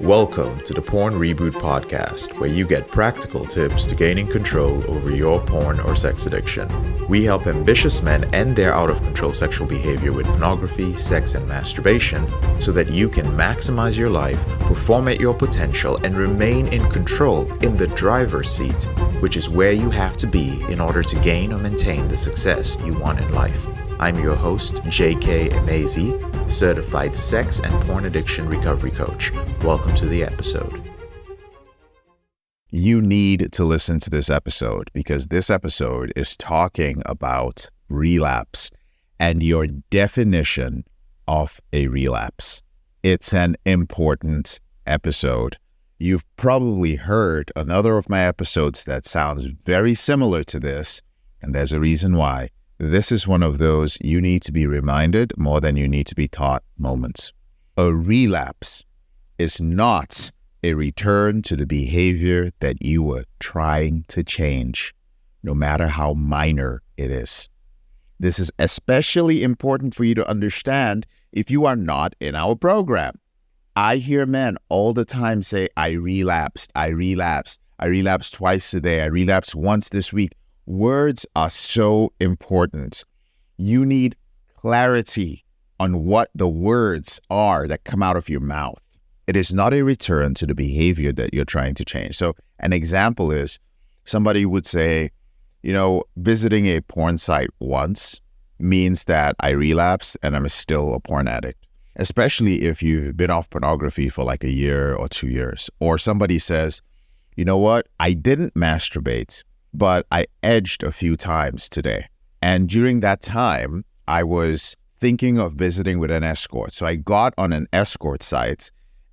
Welcome to the Porn Reboot podcast, where you get practical tips to gaining control over your porn or sex addiction. We help ambitious men end their out-of-control sexual behavior with pornography, sex, and masturbation so that you can maximize your life, perform at your potential, and remain in control in the driver's seat, which is where you have to be in order to gain or maintain the success you want in life. I'm your host, J.K. Amazi, certified sex and porn addiction recovery coach. Welcome to the episode. You need to listen to this episode because this episode is talking about relapse and your definition of a relapse. It's an important episode. You've probably heard another of my episodes that sounds very similar to this, and there's a reason why. This is one of those you need to be reminded more than you need to be taught moments. A relapse is not a return to the behavior that you were trying to change, no matter how minor it is. This is especially important for you to understand if you are not in our program. I hear men all the time say, I relapsed twice today, I relapsed once this week. Words are so important. You need clarity on what the words are that come out of your mouth. It is not a return to the behavior that you're trying to change. So an example is somebody would say, visiting a porn site once means that I relapsed and I'm still a porn addict, especially if you've been off pornography for like a year or 2 years. Or somebody says, you know what, I didn't masturbate, but I edged a few times today. And during that time, I was thinking of visiting with an escort. So I got on an escort site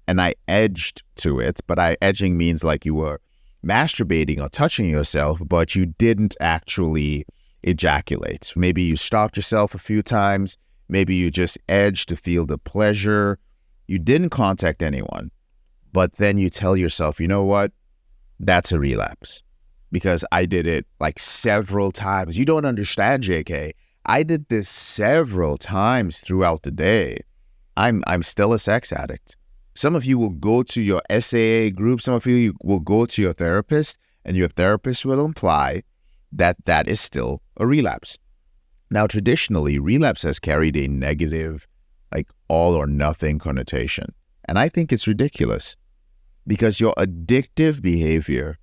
and I edged to it. But edging means like you were masturbating or touching yourself, but you didn't actually ejaculate. Maybe you stopped yourself a few times. Maybe you just edged to feel the pleasure. You didn't contact anyone. But then you tell yourself, you know what? That's a relapse. Because I did it like several times. You don't understand, JK. I did this several times throughout the day. I'm still a sex addict. Some of you will go to your SAA group. Some of you will go to your therapist, and your therapist will imply that that is still a relapse. Now, traditionally, relapse has carried a negative, like all or nothing connotation. And I think it's ridiculous because your addictive behavior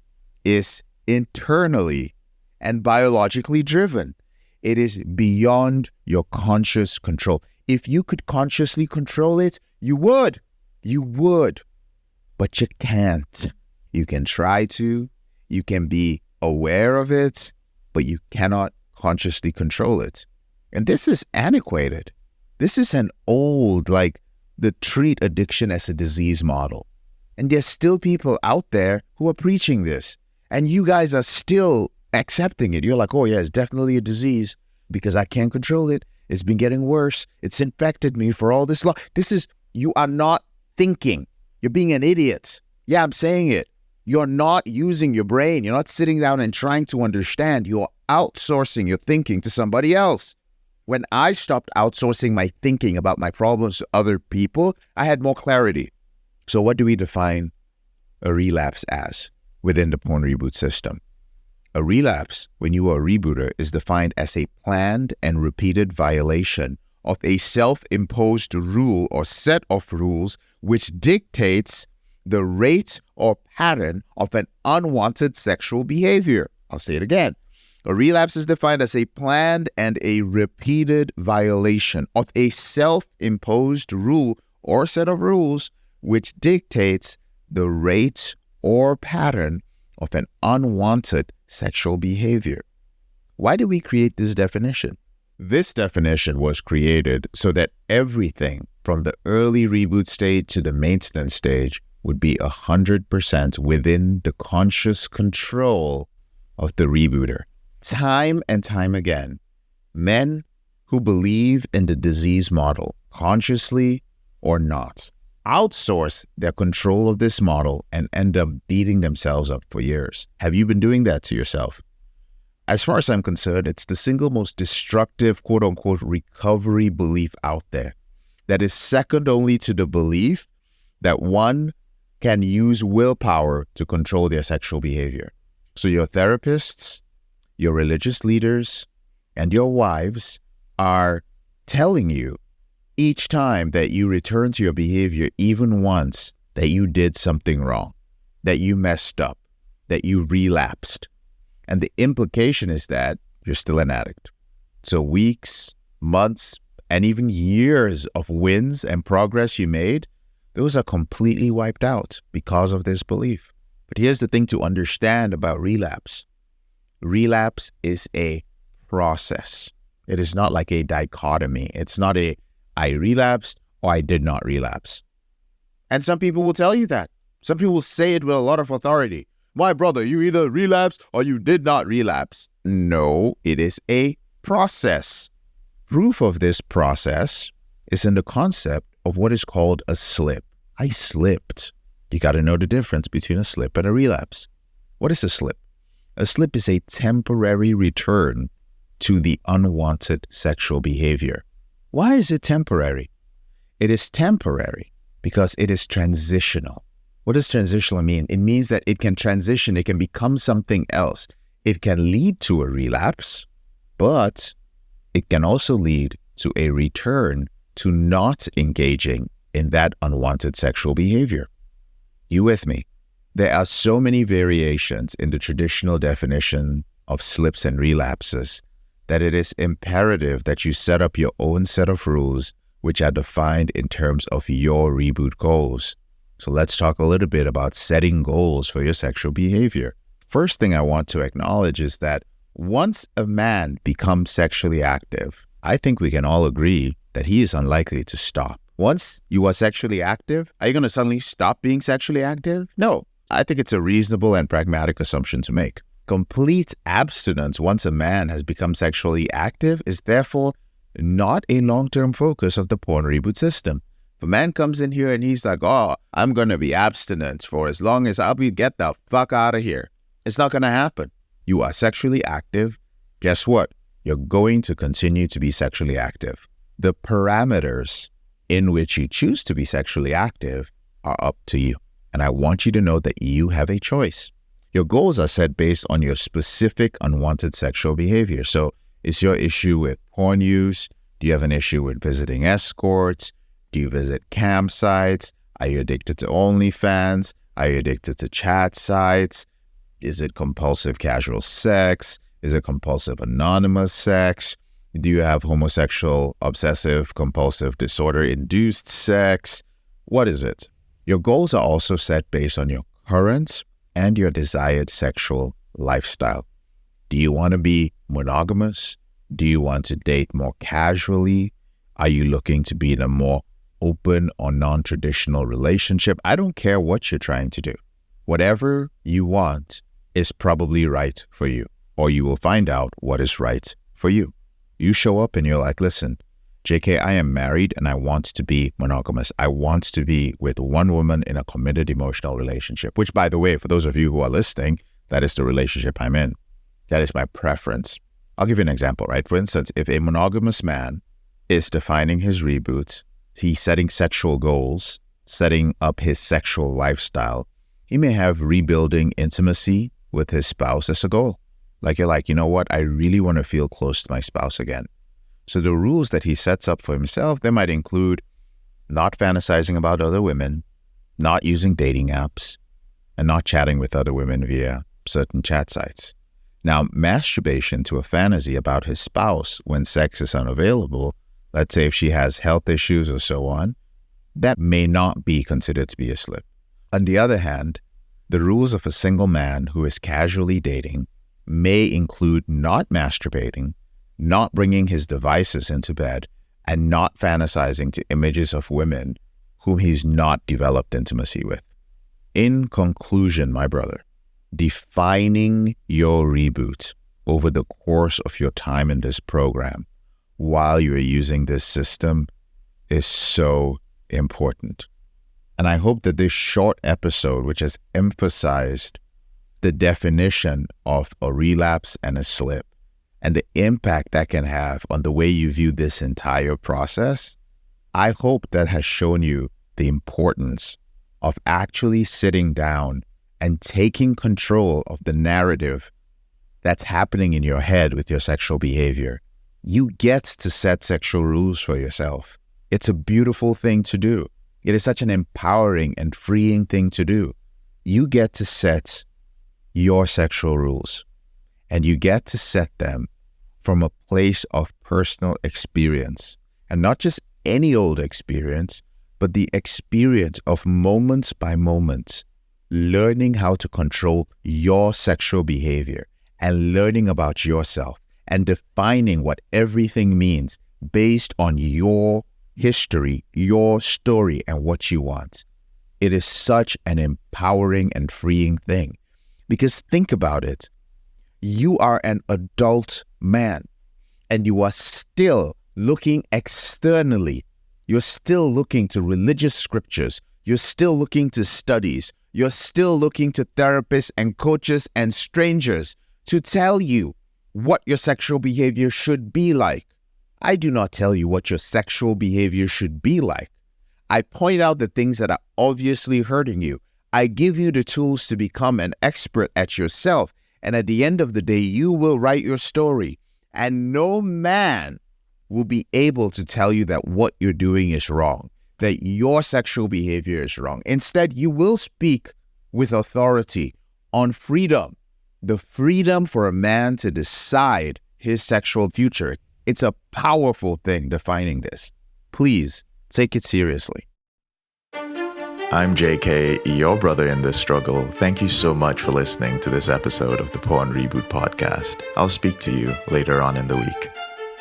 is internally and biologically driven. It is beyond your conscious control. If you could consciously control it, you would, but you can't. You can try to, you can be aware of it, but you cannot consciously control it. And this is antiquated. This is an old, the treat addiction as a disease model. And there's still people out there who are preaching this. And you guys are still accepting it. You're like, oh yeah, it's definitely a disease because I can't control it. It's been getting worse. It's infected me for all this long. You are not thinking. You're being an idiot. Yeah, I'm saying it. You're not using your brain. You're not sitting down and trying to understand. You're outsourcing your thinking to somebody else. When I stopped outsourcing my thinking about my problems to other people, I had more clarity. So what do we define a relapse as within the porn reboot system? A relapse, when you are a rebooter, is defined as a planned and repeated violation of a self-imposed rule or set of rules which dictates the rate or pattern of an unwanted sexual behavior. I'll say it again. A relapse is defined as a planned and a repeated violation of a self-imposed rule or set of rules which dictates the rate or pattern of an unwanted sexual behavior. Why did we create this definition? This definition was created so that everything from the early reboot stage to the maintenance stage would be 100% within the conscious control of the rebooter. Time and time again, men who believe in the disease model, consciously or not, outsource their control of this model and end up beating themselves up for years. Have you been doing that to yourself? As far as I'm concerned, it's the single most destructive, quote-unquote, recovery belief out there that is second only to the belief that one, can use willpower to control their sexual behavior. So your therapists, your religious leaders, and your wives are telling you each time that you return to your behavior, even once, that you did something wrong, that you messed up, that you relapsed. And the implication is that you're still an addict. So weeks, months, and even years of wins and progress you made, those are completely wiped out because of this belief. But here's the thing to understand about relapse. Relapse is a process. It is not like a dichotomy. It's not a I relapsed or I did not relapse. And some people will tell you that. Some people will say it with a lot of authority. My brother, you either relapsed or you did not relapse. No, it is a process. Proof of this process is in the concept of what is called a slip. I slipped. You got to know the difference between a slip and a relapse. What is a slip? A slip is a temporary return to the unwanted sexual behavior. Why is it temporary? It is temporary because it is transitional. What does transitional mean? It means that it can transition, it can become something else. It can lead to a relapse, but it can also lead to a return to not engaging in that unwanted sexual behavior. You with me? There are so many variations in the traditional definition of slips and relapses that it is imperative that you set up your own set of rules which are defined in terms of your reboot goals. So let's talk a little bit about setting goals for your sexual behavior. First thing I want to acknowledge is that once a man becomes sexually active, I think we can all agree that he is unlikely to stop. Once you are sexually active, are you going to suddenly stop being sexually active? No. I think it's a reasonable and pragmatic assumption to make. Complete abstinence once a man has become sexually active is therefore not a long-term focus of the porn reboot system. If a man comes in here and he's like, oh, I'm going to be abstinent for as long as get the fuck out of here. It's not going to happen. You are sexually active. Guess what? You're going to continue to be sexually active. The parameters in which you choose to be sexually active are up to you. And I want you to know that you have a choice. Your goals are set based on your specific unwanted sexual behavior. So is your issue with porn use? Do you have an issue with visiting escorts? Do you visit campsites? Are you addicted to OnlyFans? Are you addicted to chat sites? Is it compulsive casual sex? Is it compulsive anonymous sex? Do you have homosexual obsessive compulsive disorder induced sex? What is it? Your goals are also set based on your current and your desired sexual lifestyle. Do you want to be monogamous? Do you want to date more casually? Are you looking to be in a more open or non-traditional relationship? I don't care what you're trying to do. Whatever you want is probably right for you, or you will find out what is right for you. You show up and you're like, listen, JK, I am married and I want to be monogamous. I want to be with one woman in a committed emotional relationship, which, by the way, for those of you who are listening, that is the relationship I'm in. That is my preference. I'll give you an example, right? For instance, if a monogamous man is defining his reboot, he's setting sexual goals, setting up his sexual lifestyle, he may have rebuilding intimacy with his spouse as a goal. Like you're like, you know what? I really want to feel close to my spouse again. So the rules that he sets up for himself, they might include not fantasizing about other women, not using dating apps, and not chatting with other women via certain chat sites. Now, masturbation to a fantasy about his spouse when sex is unavailable, let's say if she has health issues or so on, that may not be considered to be a slip. On the other hand, the rules of a single man who is casually dating may include not masturbating, not bringing his devices into bed, and not fantasizing to images of women whom he's not developed intimacy with. In conclusion, my brother, defining your reboot over the course of your time in this program while you're using this system is so important. And I hope that this short episode, which has emphasized the definition of a relapse and a slip, and the impact that can have on the way you view this entire process, I hope that has shown you the importance of actually sitting down and taking control of the narrative that's happening in your head with your sexual behavior. You get to set sexual rules for yourself. It's a beautiful thing to do. It is such an empowering and freeing thing to do. You get to set your sexual rules, and you get to set them from a place of personal experience, and not just any old experience, but the experience of moment by moment, learning how to control your sexual behavior and learning about yourself and defining what everything means based on your history, your story, and what you want. It is such an empowering and freeing thing. Because think about it. You are an adult man and you are still looking externally. You're still looking to religious scriptures. You're still looking to studies. You're still looking to therapists and coaches and strangers to tell you what your sexual behavior should be like. I do not tell you what your sexual behavior should be like. I point out the things that are obviously hurting you. I give you the tools to become an expert at yourself. And at the end of the day, you will write your story. And no man will be able to tell you that what you're doing is wrong, that your sexual behavior is wrong. Instead, you will speak with authority on freedom, the freedom for a man to decide his sexual future. It's a powerful thing defining this. Please take it seriously. I'm JK, your brother in this struggle. Thank you so much for listening to this episode of the Porn Reboot podcast. I'll speak to you later on in the week.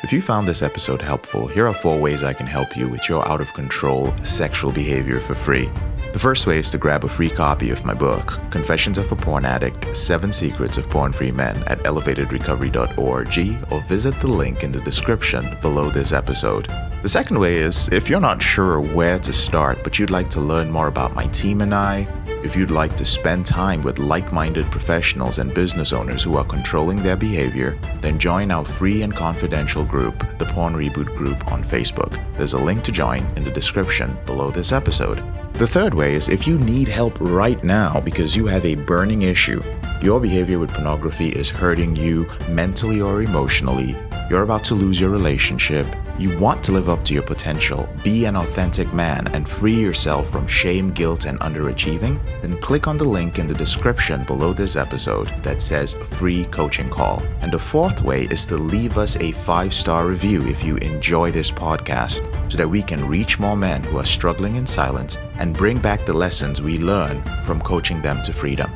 If you found this episode helpful, here are 4 ways I can help you with your out-of-control sexual behavior for free. The first way is to grab a free copy of my book, Confessions of a Porn Addict, 7 Secrets of Porn-Free Men at elevatedrecovery.org, or visit the link in the description below this episode. The second way is, if you're not sure where to start, but you'd like to learn more about my team and I, if you'd like to spend time with like-minded professionals and business owners who are controlling their behavior, then join our free and confidential group, the Porn Reboot group on Facebook. There's a link to join in the description below this episode. The third way is if you need help right now because you have a burning issue, your behavior with pornography is hurting you mentally or emotionally, you're about to lose your relationship, you want to live up to your potential, be an authentic man, and free yourself from shame, guilt, and underachieving, then click on the link in the description below this episode that says free coaching call. And the fourth way is to leave us a 5-star review if you enjoy this podcast, so that we can reach more men who are struggling in silence and bring back the lessons we learn from coaching them to freedom.